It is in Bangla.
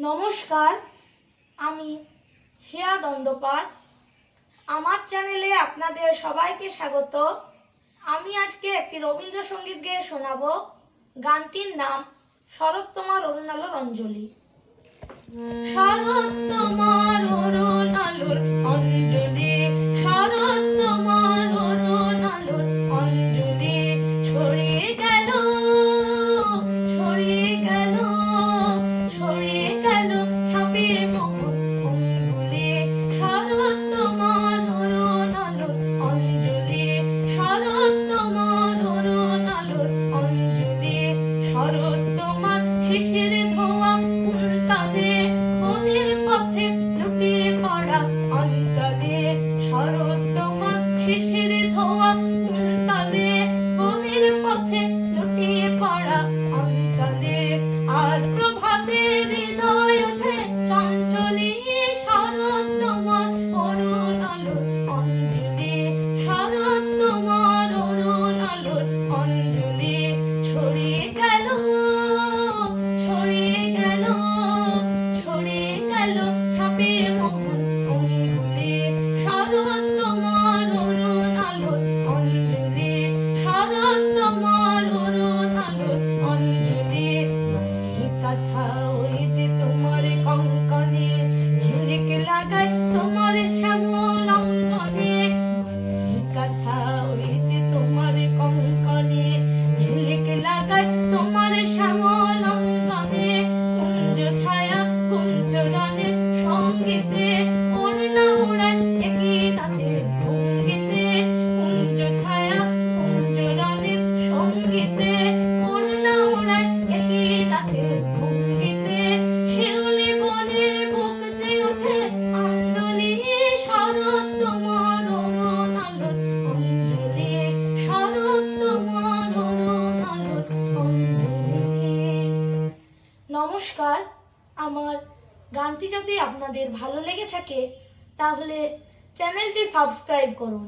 নমস্কার, আমি হিয়া দণ্ডপাট। আমার চ্যানেলে আপনাদের সবাইকে স্বাগত। আমি আজকে একটি রবীন্দ্রসঙ্গীত গেয়ে শোনাবো। গানটির নাম শরৎ তোমার অরুণ আলোর অঞ্জলি। শরৎ তোমার অরুণ আলোর অঞ্জলি, শরৎ তোমার অরুণ আলোর অঞ্জলি, ছড়িয়ে গেল ছড়িয়ে গেল ছড়িয়ে গেল ছাপিয়ে মোহন অঙ্গুলে। শরৎ তোমার অরুণ আলোর অঞ্জলি, শরৎ তোমার অরুণ আলোর অঞ্জলি, শরৎ তোমার শিশির ধোয়া উল্টালে বনের পথে লুটিয়ে পড়া অঞ্চলে। শরৎ তোমার শিশির ধোয়া উল্টালে বনের পথে লুটিয়ে পড়া অঞ্চলে। আজ প্রভাতে হৃদয় ওঠে চঞ্চলি, শরৎ তোমার অরুণ আলোর অঞ্জলি, শরৎ তোমার অরুণ আলোর অঞ্জলি, ছড়িয়ে গেল ছড়িয়ে গেল ছড়িয়ে গেল ছাপিয়ে মোহন অঙ্গুলে। শরৎ তোমার অরুণ আলোর অঞ্জলি, শরৎ তোমার অরুণ আলোর অঞ্জলি। কথা ওই যে তোমার কঙ্কনে ঝিলিক লাগায় তোমার শ্যামল অঙ্গনে। কথা ওই যে তোমার কঙ্কনে ঝিলিক লাগায় তোমার শ্যামল অঙ্গনে। কুঞ্জ ছায়া কুঞ্জ রণের সঙ্গীতে ওড়না ওড়ায় একই নাচের ভঙ্গিতে। কুঞ্জ ছায়া কুঞ্জ রণের সঙ্গীতে ওড়না ওড়ায় একই নাচের ভঙ্গিতে। শিউলি বনের বুক যে ওঠে আন্দোলি, শরৎ তোমার অরুণ আলোর অঞ্জলি, শরৎ তোমার অরুণ আলোর অঞ্জলি। নমস্কার, আমার গানটি যদি আপনাদের ভালো লেগে থাকে তাহলে চ্যানেলটি সাবস্ক্রাইব করুন।